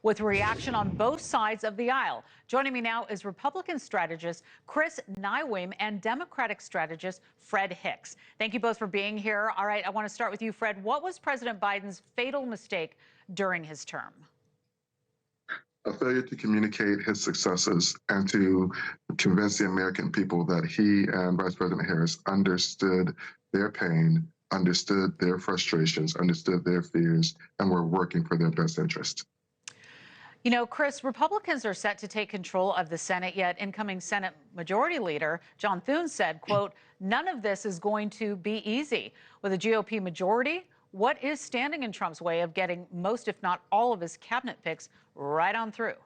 with reaction on both sides of the aisle. Joining me now is Republican strategist Chris Neiweem and Democratic strategist Fred Hicks. Thank you both for being here. All right, I want to start with you, Fred. What was President Biden's fatal mistake during his term? A failure to communicate his successes and to convince the American people that he and Vice President Harris understood their pain, understood their frustrations, understood their fears, and were working for their best interest. You know, Chris, Republicans are set to take control of the Senate, yet incoming Senate Majority Leader John Thune said, quote, "None of this is going to be easy." With a GOP majority, what is standing in Trump's way of getting most, if not all, of his cabinet picks right on through?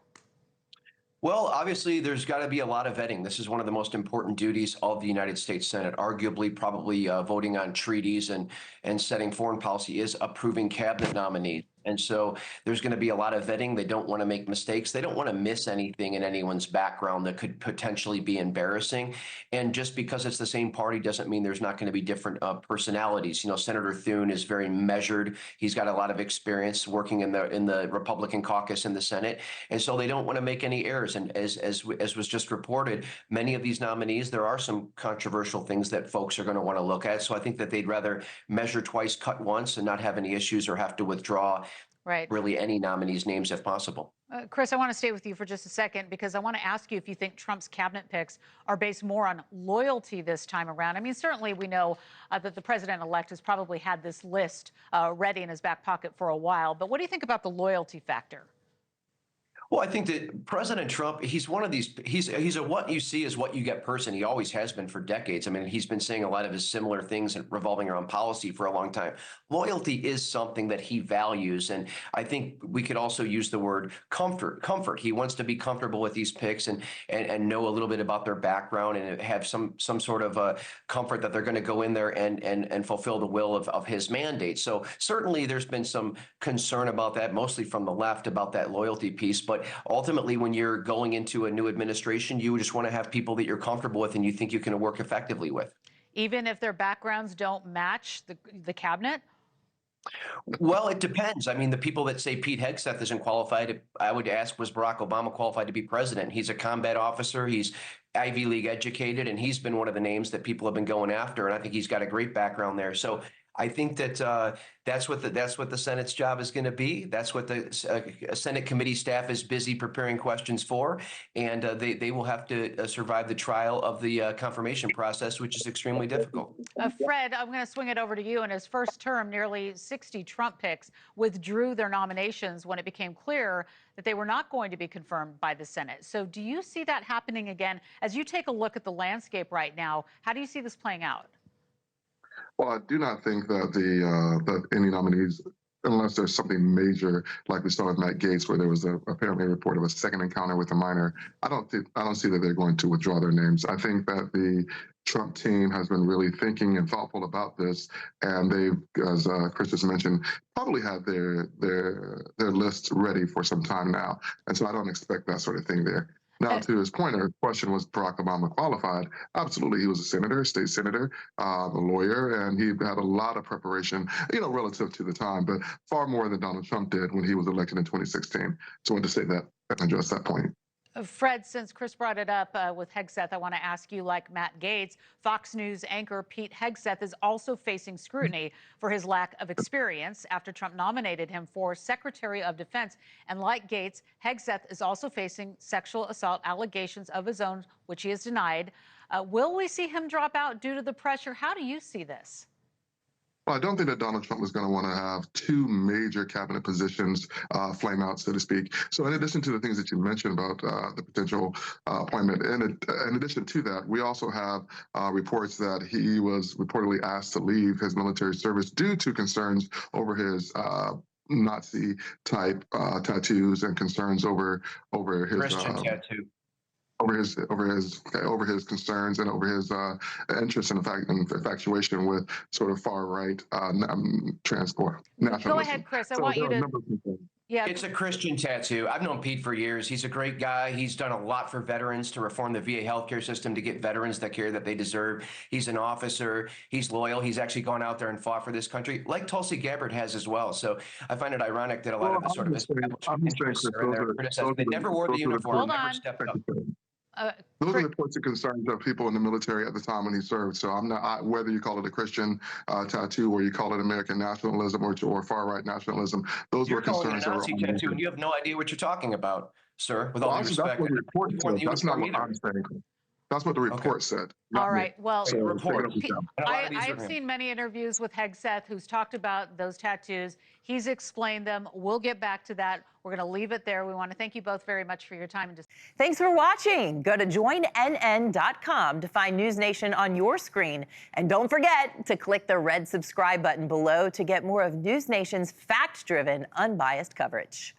Well, obviously, there's got to be a lot of vetting. This is one of the most important duties of the United States Senate. Arguably, probably voting on treaties and setting foreign policy is approving cabinet nominees. And so there's going to be a lot of vetting. They don't want to make mistakes. They don't want to miss anything in anyone's background that could potentially be embarrassing. And just because it's the same party doesn't mean there's not going to be different personalities. You know, Senator Thune is very measured. He's got a lot of experience working in the Republican caucus in the Senate. And so they don't want to make any errors. And as was just reported, many of these nominees, there are some controversial things that folks are going to want to look at. So I think that they'd rather measure twice, cut once, and not have any issues or have to withdraw really any nominees' names if possible. Chris, I want to stay with you for just a second because I want to ask you if you think Trump's cabinet picks are based more on loyalty this time around. I mean, certainly we know that the president-elect has probably had this list ready in his back pocket for a while. But what do you think about the loyalty factor? Well, I think that President Trump, he's one of these, he's a what you see is what you get person. He always has been for decades. I mean, he's been saying a lot of his similar things revolving around policy for a long time. Loyalty is something that he values. And I think we could also use the word comfort. He wants to be comfortable with these picks and know a little bit about their background and have some sort of comfort that they're going to go in there and fulfill the will of his mandate. So certainly there's been some concern about that, mostly from the left, about that loyalty piece. But ultimately, when you're going into a new administration, you just want to have people that you're comfortable with and you think you can work effectively with. Even if their backgrounds don't match the cabinet? Well, it depends. I mean, the people that say Pete Heth isn't qualified, I would ask, was Barack Obama qualified to be president? He's a combat officer. He's Ivy League educated, and he's been one of the names that people have been going after. And I think he's got a great background there. So I think that that's what the Senate's job is going to be. That's what the Senate committee staff is busy preparing questions for, and they will have to survive the trial of the confirmation process, which is extremely difficult. Fred, I'm going to swing it over to you. In his first term, nearly 60 Trump picks withdrew their nominations when it became clear that they were not going to be confirmed by the Senate. So do you see that happening again? As you take a look at the landscape right now, how do you see this playing out? Well, I do not think that that any nominees, unless there's something major, like we saw with Matt Gaetz, where there was apparently a report of a second encounter with a minor, I don't see that they're going to withdraw their names. I think that the Trump team has been really thinking and thoughtful about this, and they've, as Chris just mentioned, probably had their lists ready for some time now, and so I don't expect that sort of thing there. Now, to his point, our question was Barack Obama qualified? Absolutely. He was a senator, state senator, a lawyer, and he had a lot of preparation, relative to the time, but far more than Donald Trump did when he was elected in 2016. So I wanted to say that and address that point. Fred, since Chris brought it up with Hegseth, I want to ask you, like Matt Gaetz, Fox News anchor Pete Hegseth is also facing scrutiny for his lack of experience after Trump nominated him for Secretary of Defense. And like Gaetz, Hegseth is also facing sexual assault allegations of his own, which he has denied. Will we see him drop out due to the pressure? How do you see this? Well, I don't think that Donald Trump was going to want to have two major cabinet positions flame out, so to speak. So in addition to the things that you mentioned about the potential appointment, in addition to that, we also have reports that he was reportedly asked to leave his military service due to concerns over his Nazi-type tattoos and concerns over his Christian tattoo. Over his concerns and over his interest in infatuation with sort of far right transport nationalism. Go ahead, Chris. I want you to. Yeah. It's a Christian tattoo. I've known Pete for years. He's a great guy. He's done a lot for veterans to reform the VA healthcare system to get veterans the care that they deserve. He's an officer. He's loyal. He's actually gone out there and fought for this country, like Tulsi Gabbard has as well. So I find it ironic that a lot of the sort of interests are in there criticizing. They never wore the uniform, never stepped up. Those are the points of concerns of people in the military at the time when he served. So I'm not, whether you call it a Christian tattoo or you call it American nationalism or far-right nationalism, those were concerns. You're calling it a Nazi tattoo, and you have no idea what you're talking about, sir, with all due respect. That's what the report said. That's not what I'm saying. That's what the report said. All right. Well, I've seen many interviews with Hegseth who's talked about those tattoos. He's explained them. We'll get back to that. We're going to leave it there. We want to thank you both very much for your time. Thanks for watching. Go to joinnn.com to find NewsNation on your screen. And don't forget to click the red subscribe button below to get more of NewsNation's fact-driven, unbiased coverage.